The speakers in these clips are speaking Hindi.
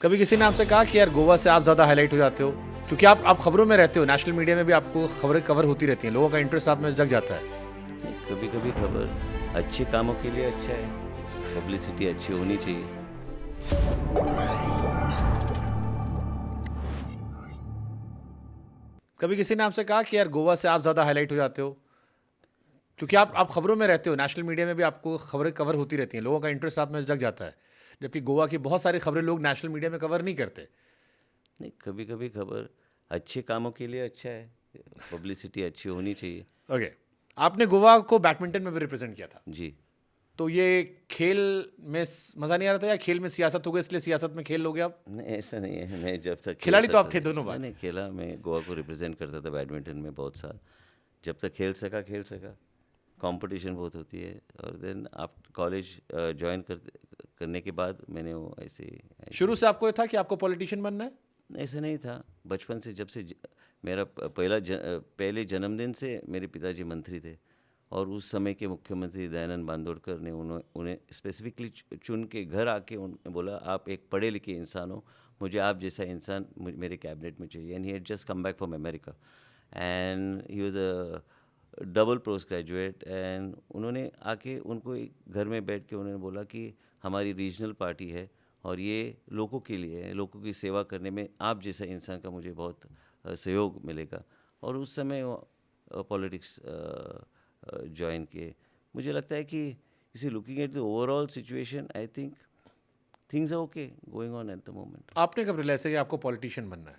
कभी किसी ने आपसे कहा कि यार गोवा से आप ज़्यादा हाईलाइट हो जाते हो, क्योंकि आप खबरों में रहते हो, नेशनल मीडिया में भी आपको खबरें कवर होती रहती हैं, लोगों का इंटरेस्ट आप में जग जाता है। नहीं, कभी कभी खबर अच्छे कामों के लिए अच्छा है, पब्लिसिटी अच्छी होनी चाहिए। कभी किसी ने आपसे कहा कि यार गोवा से आप ज़्यादा हाईलाइट हो जाते हो, क्योंकि आप खबरों में रहते हो, नेशनल मीडिया में भी आपको खबरें कवर होती रहती हैं, लोगों का इंटरेस्ट आप में जग जाता है, जबकि गोवा की बहुत सारी खबरें लोग नेशनल मीडिया में कवर नहीं करते। नहीं, कभी कभी खबर अच्छे कामों के लिए अच्छा है, पब्लिसिटी अच्छी होनी चाहिए। ओके, आपने गोवा को बैडमिंटन में भी रिप्रेजेंट किया था, जी। तो ये खेल में मज़ा नहीं आ रहा था या खेल में सियासत हो गई इसलिए सियासत में खेल हो गया आप? नहीं, ऐसा नहीं है। मैं जब तक खेल खिलाड़ी तो आप सकता थे था, दोनों बार। मैंने खेला। मैं गोवा को रिप्रेजेंट करता था बैडमिंटन में बहुत साल। जब तक खेल सका। कंपटीशन बहुत होती है। और देन आप कॉलेज ज्वाइन करने के बाद मैंने वो शुरू से आपको ये था कि आपको पॉलिटिशियन बनना है? ऐसा नहीं था। बचपन से, जब से मेरा पहले जन्मदिन से मेरे पिताजी मंत्री थे, और उस समय के मुख्यमंत्री दयानंद बांदोडकर ने उन्हें स्पेसिफिकली चुन के घर आके उन्हें बोला, आप एक पढ़े लिखे इंसान हो, मुझे आप जैसा इंसान मेरे कैबिनेट में चाहिए। And he had just come back from America and he was a double post graduate. And उन्होंने आके उनको एक घर में बैठ के उन्होंने बोला कि हमारी रीजनल पार्टी है और ये लोगों के लिए है, लोगों की सेवा करने में आप जैसा इंसान का मुझे बहुत सहयोग मिलेगा। और उस समय पॉलिटिक्स ज्वाइन किए। मुझे लगता है कि इसी looking at the overall situation, I think things are okay going on at the moment. आपने कब रियलाइज किया कि आपको पॉलिटिशियन बनना है?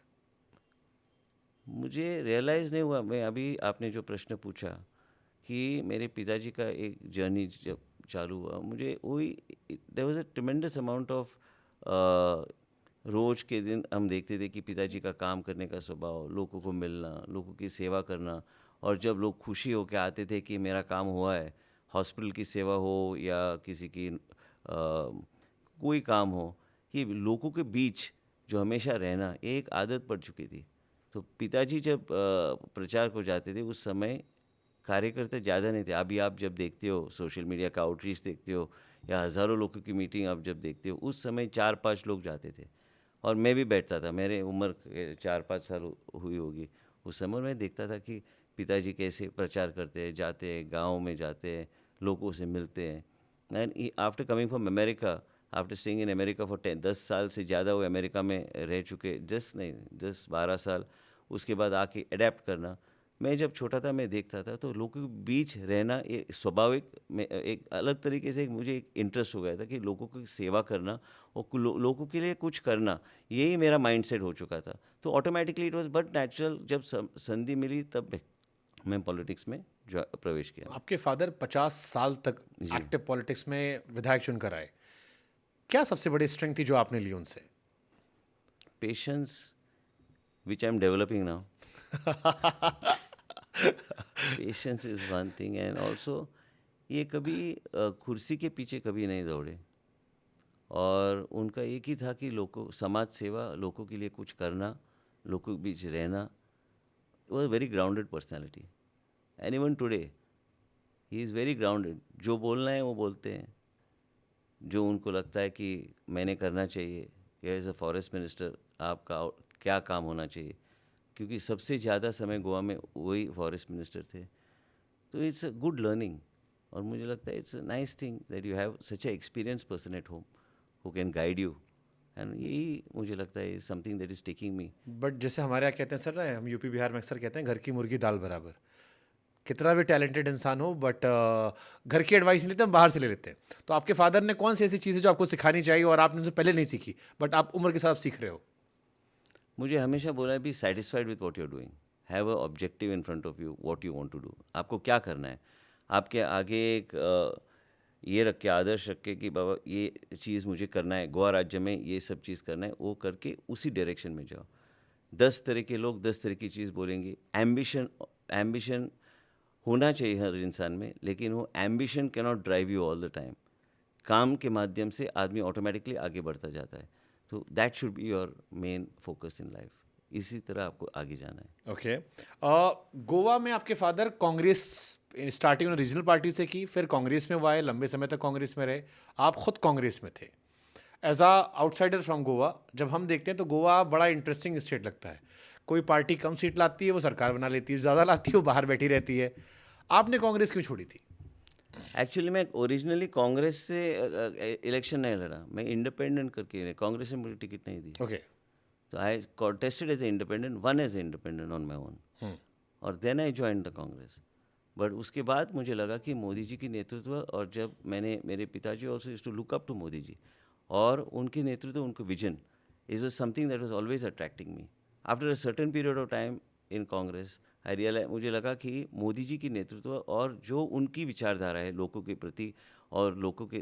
मुझे रियलाइज़ नहीं हुआ। मैं अभी, आपने जो प्रश्न पूछा कि मेरे पिताजी का एक जर्नी जब चालू हुआ, मुझे वही, there was a tremendous amount of, रोज़ के दिन हम देखते थे कि पिताजी का काम करने का स्वभाव, लोगों को मिलना, लोगों की सेवा करना। और जब लोग खुशी होकर आते थे कि मेरा काम हुआ है, हॉस्पिटल की सेवा हो या किसी की कोई काम हो, कि लोगों के बीच जो हमेशा रहना, ये एक आदत पड़ चुकी थी। तो पिताजी जब प्रचार को जाते थे, उस समय कार्यकर्ता ज़्यादा नहीं थे। अभी आप जब देखते हो सोशल मीडिया का आउटरीच देखते हो, या हज़ारों लोगों की मीटिंग आप जब देखते हो, उस समय 4-5 लोग जाते थे। और मैं भी बैठता था। मेरे उम्र 4-5 साल हुई होगी उस समय। मैं देखता था कि पिताजी कैसे प्रचार करते हैं, जाते हैं, गाँव में जाते हैं, लोगों से मिलते हैं। And after coming from America, after staying in America for 10 साल से ज़्यादा वो अमेरिका में रह चुके, 10-12 साल, उसके बाद आके अडेप्ट करना। मैं जब छोटा था, मैं देखता था, तो लोगों के बीच रहना ये स्वाभाविक में एक अलग तरीके से मुझे एक इंटरेस्ट हो गया था कि लोगों की सेवा करना और लोगों के लिए कुछ करना, यही मेरा माइंडसेट हो चुका था। तो automatically it was but natural. जब संधि मिली तब मैं पॉलिटिक्स में प्रवेश किया। आपके फादर 50 साल तक जी। एक्टिव पॉलिटिक्स में विधायक चुनकर आए। क्या सबसे बड़ी स्ट्रेंथ थी जो आपने ली उनसे? Patience which I am developing now. Patience is one thing. And also ये कभी कुर्सी के पीछे कभी नहीं दौड़े, और उनका एक ही था कि लोगों, समाज सेवा, लोगों के लिए कुछ करना, लोगों के बीच रहना। Was very grounded personality. And even today he is very grounded. जो बोलना है वो बोलते हैं, जो उनको लगता है कि मैंने करना चाहिए, या एज अ फॉरेस्ट मिनिस्टर आपका क्या काम होना चाहिए, क्योंकि सबसे ज़्यादा समय गोवा में वही फॉरेस्ट मिनिस्टर थे। तो इट्स अ गुड लर्निंग। और मुझे लगता है it's a nice thing that you have such a experience person at home who can guide you. And यही मुझे लगता है is something that is taking me. But जैसे हमारे यहाँ कहते हैं सर ना, हम यूपी बिहार में अक्सर कहते हैं घर की मुर्गी दाल बराबर। कितना भी टैलेंटेड इंसान हो, बट घर की एडवाइस नहीं लेते, हम बाहर से ले लेते हैं। तो आपके फादर ने कौन सी ऐसी चीज़ें जो आपको सिखानी चाहिए और आपने उनसे पहले नहीं सीखी, बट आप उम्र के साथ सीख रहे हो? मुझे हमेशा बोला है, be satisfied with what you are doing, have a objective in front of you, what you want to do. आपको क्या करना है, आपके आगे एक ये रख के, आदर्श रख के कि बाबा ये चीज़ मुझे करना है, गोवा राज्य में ये सब चीज़ करना है, वो करके उसी डायरेक्शन में जाओ। 10 तरह के लोग 10 तरह की चीज़ बोलेंगे। एम्बिशन होना चाहिए हर इंसान में, लेकिन वो ambition can not drive you all the time. काम के माध्यम से आदमी ऑटोमेटिकली आगे बढ़ता जाता है। तो that should be your main focus in life. इसी तरह आपको आगे जाना है। ओके। गोवा में आपके फादर कांग्रेस, स्टार्टिंग में रीजनल पार्टी से की, फिर कांग्रेस में वो आए, लंबे समय तक कांग्रेस में रहे, आप खुद कांग्रेस में थे। As a outsider from Goa जब हम देखते हैं तो गोवा बड़ा इंटरेस्टिंग स्टेट लगता है। कोई पार्टी कम सीट लाती है वो सरकार बना लेती है, ज़्यादा लाती है वो बाहर बैठी रहती है। आपने कांग्रेस क्यों छोड़ी थी? एक्चुअली मैं ओरिजिनली कांग्रेस से इलेक्शन नहीं लड़ा, मैं इंडिपेंडेंट करके, कांग्रेस ने मुझे टिकट नहीं दी। ओके। तो I contested as a independent, one as a independent on my own, और then I join the Congress. But उसके बाद मुझे लगा कि मोदी जी की नेतृत्व, और जब मैंने, मेरे पिताजी also used to look up to Modi ji, और उनके नेतृत्व, उनका vision is was something that was always attracting me. After a certain period of time in Congress I realize, मुझे लगा कि मोदी जी की नेतृत्व और जो उनकी विचारधारा है लोगों के प्रति, और लोगों के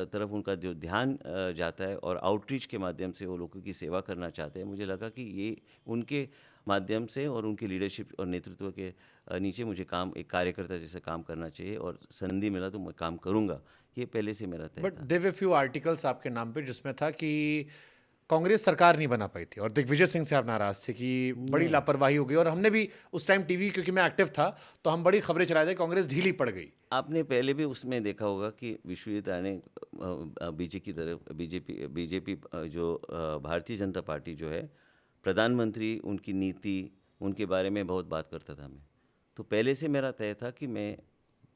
तरफ उनका जो ध्यान जाता है, और आउटरीच के माध्यम से वो लोगों की सेवा करना चाहते हैं, मुझे लगा कि ये उनके माध्यम से और उनकी लीडरशिप और नेतृत्व के नीचे मुझे काम, एक कार्यकर्ता जैसे काम करना चाहिए, और संधि मिला तो मैं काम करूँगा, ये पहले से मेरा तय बट था। देयर वर फ्यू आर्टिकल्स आपके नाम पे जिसमें था कि कांग्रेस सरकार नहीं बना पाई थी और दिग्विजय सिंह से आप नाराज थे कि बड़ी लापरवाही हो गई, और हमने भी उस टाइम टीवी, क्योंकि मैं एक्टिव था, तो हम बड़ी खबरें चलाए थे कांग्रेस ढीली पड़ गई। आपने पहले भी उसमें देखा होगा कि विश्वजीत राणे बीजेपी की तरफ, बीजेपी जो भारतीय जनता पार्टी जो है, प्रधानमंत्री, उनकी नीति, उनके बारे में बहुत बात करता था मैं। तो पहले से मेरा तय था कि मैं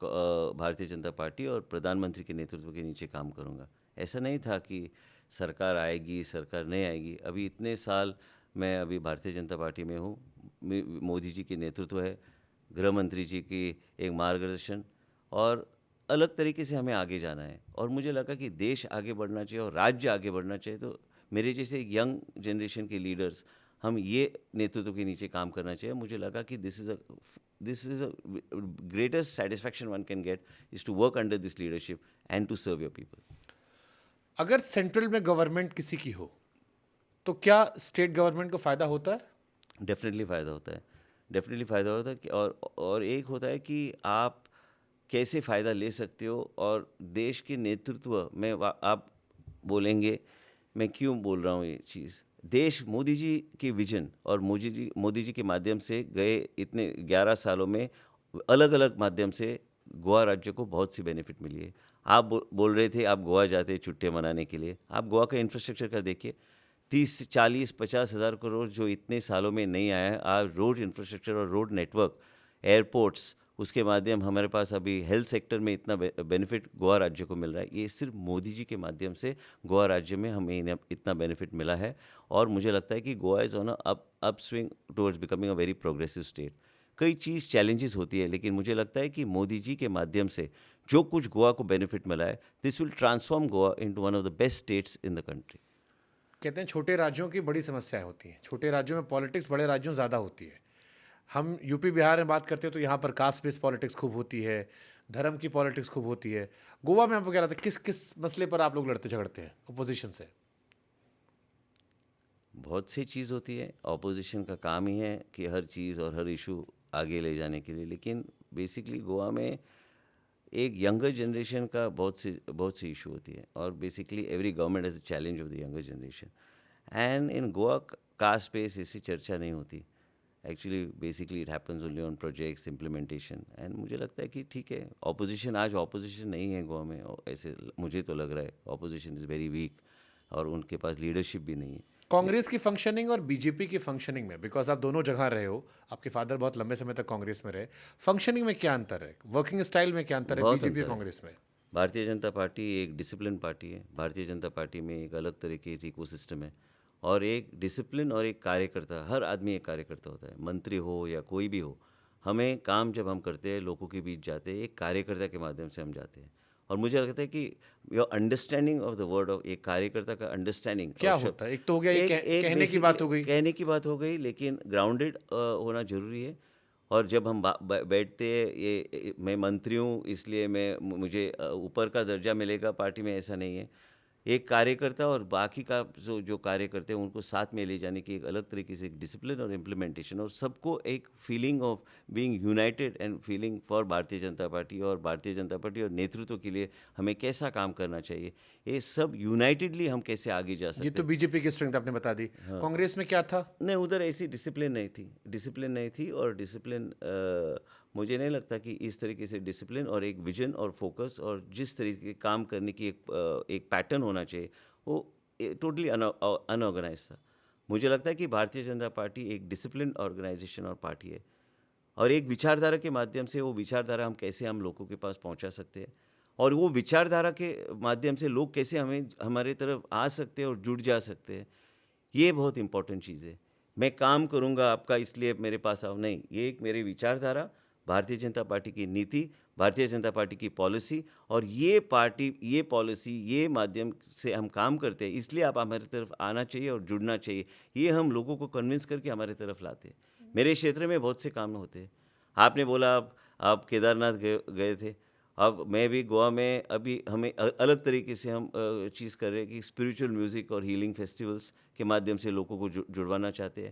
भारतीय जनता पार्टी और प्रधानमंत्री के नेतृत्व के नीचे काम करूंगा। ऐसा नहीं था कि सरकार आएगी, सरकार नहीं आएगी। अभी इतने साल मैं अभी भारतीय जनता पार्टी में हूँ, मोदी जी के नेतृत्व है, गृह मंत्री जी की एक मार्गदर्शन, और अलग तरीके से हमें आगे जाना है। और मुझे लगा कि देश आगे बढ़ना चाहिए और राज्य आगे बढ़ना चाहिए, तो मेरे जैसे यंग जनरेशन के लीडर्स, हम ये नेतृत्व के नीचे काम करना चाहिए। मुझे लगा कि this is a greatest satisfaction one can get is to work under this leadership and to serve your people. अगर सेंट्रल में गवर्नमेंट किसी की हो तो क्या स्टेट गवर्नमेंट को फ़ायदा होता है? डेफिनेटली फ़ायदा होता है, डेफिनेटली फ़ायदा होता है कि, और एक होता है कि आप कैसे फ़ायदा ले सकते हो, और देश के नेतृत्व में आप बोलेंगे मैं क्यों बोल रहा हूँ ये चीज़। देश मोदी जी के विजन और मोदी जी के माध्यम से गए इतने 11 सालों में अलग अलग माध्यम से गोवा राज्य को बहुत सी बेनिफिट मिली है। आप बोल रहे थे आप गोवा जाते छुट्टियाँ मनाने के लिए, आप गोवा का इंफ्रास्ट्रक्चर का देखिए, 30, 40, 50 हज़ार करोड़ जो इतने सालों में नहीं आया है, आज रोड इंफ्रास्ट्रक्चर और रोड नेटवर्क, एयरपोर्ट्स, उसके माध्यम हमारे पास अभी हेल्थ सेक्टर में इतना बेनिफिट गोवा राज्य को मिल रहा है। ये सिर्फ मोदी जी के माध्यम से गोवा राज्य में हमें इतना बेनिफिट मिला है, और मुझे लगता है कि Goa is on up swing towards becoming a very progressive state. कई चीज़ चैलेंजेस होती है, लेकिन मुझे लगता है कि मोदी जी के माध्यम से जो कुछ गोवा को बेनिफिट मिला है, this will transform Goa into one of the best states in the country. कहते हैं छोटे राज्यों की बड़ी समस्याएं होती हैं, छोटे राज्यों में पॉलिटिक्स बड़े राज्यों में ज़्यादा होती है। हम यूपी बिहार में बात करते हैं तो यहाँ पर कास्ट बेस्ड पॉलिटिक्स खूब होती है, धर्म की पॉलिटिक्स खूब होती है। गोवा में आपको क्या लगता है किस किस मसले पर आप लोग लड़ते झगड़ते हैं अपोजिशन से? बहुत सी चीज़ होती है, ऑपोजिशन का काम ही है कि हर चीज़ और हर इशू आगे ले जाने के लिए, लेकिन बेसिकली गोवा में एक यंगर जनरेशन का बहुत सी इशू होती है, और basically every government has a challenge of the younger generation, and in Goa caste base ऐसी चर्चा नहीं होती। Actually basically it happens only on projects implementation, and मुझे लगता है कि ठीक है, ऑपोजिशन, आज ऑपोजिशन नहीं है गोवा में, ऐसे मुझे तो लग रहा है ऑपोजिशन इज़ वेरी वीक, और उनके पास लीडरशिप भी नहीं है। कांग्रेस की फंक्शनिंग और बीजेपी की फंक्शनिंग में, बिकॉज आप दोनों जगह रहे हो, आपके फादर बहुत लंबे समय तक कांग्रेस में रहे, फंक्शनिंग में क्या अंतर है, वर्किंग स्टाइल में क्या अंतर है बहुत बीजेपी अंतर और है। कांग्रेस में? भारतीय जनता पार्टी एक डिसिप्लिन पार्टी है। भारतीय जनता पार्टी में एक अलग तरीके से इकोसिस्टम है, और एक डिसिप्लिन और एक कार्यकर्ता, हर आदमी एक कार्यकर्ता होता है, मंत्री हो या कोई भी हो। हमें काम जब हम करते हैं, लोगों के बीच जाते हैं, एक कार्यकर्ता के माध्यम से हम जाते हैं, और मुझे लगता है कि your understanding of the word of एक कार्यकर्ता का अंडरस्टैंडिंग, क्या होता है? एक तो हो गया ये कहने की बात हो गई। कहने की बात हो गई, लेकिन ग्राउंडेड होना जरूरी है। और जब हम बैठते हैं, मैं मंत्री हूँ इसलिए मुझे ऊपर का दर्जा मिलेगा पार्टी में, ऐसा नहीं है। एक कार्यकर्ता और बाकी का जो कार्य करते हैं उनको साथ में ले जाने की एक अलग तरीके से एक डिसिप्लिन और इम्प्लीमेंटेशन, और सबको एक feeling of being United and feeling for Bharatiya Janata party, और भारतीय जनता पार्टी और नेतृत्व के लिए हमें कैसा काम करना चाहिए, ये सब यूनाइटेडली हम कैसे आगे जा ये सकते तो हैं। बीजेपी की स्ट्रेंथ आपने बता दी। कांग्रेस में क्या था? नहीं, उधर ऐसी डिसिप्लिन नहीं थी, और डिसिप्लिन मुझे नहीं लगता कि इस तरीके से डिसिप्लिन और एक विजन और फोकस और जिस तरीके के काम करने की एक पैटर्न होना चाहिए, वो टोटली अनऑर्गेनाइज था। मुझे लगता है कि भारतीय जनता पार्टी एक डिसिप्लिन ऑर्गेनाइजेशन और पार्टी है, और एक विचारधारा के माध्यम से वो विचारधारा हम लोगों के पास पहुंचा सकते हैं, और वो विचारधारा के माध्यम से लोग कैसे हमारे तरफ आ सकते हैं और जुड़ जा सकते हैं, ये बहुत इंपॉर्टेंट चीज़ है। मैं काम करूंगा आपका इसलिए मेरे पास आओ, नहीं, ये एक मेरी विचारधारा, भारतीय जनता पार्टी की नीति, भारतीय जनता पार्टी की पॉलिसी, और ये पार्टी, ये पॉलिसी, ये माध्यम से हम काम करते हैं, इसलिए आप हमारी तरफ आना चाहिए और जुड़ना चाहिए। ये हम लोगों को कन्विंस करके हमारे तरफ लाते हैं। मेरे क्षेत्र में बहुत से काम होते हैं। आपने बोला आप केदारनाथ गए थे, अब मैं भी गोवा में, अभी हमें अलग तरीके से हम चीज़ कर रहे हैं कि स्पिरिचुअल म्यूज़िक और हीलिंग फेस्टिवल्स के माध्यम से लोगों को जुड़वाना चाहते हैं।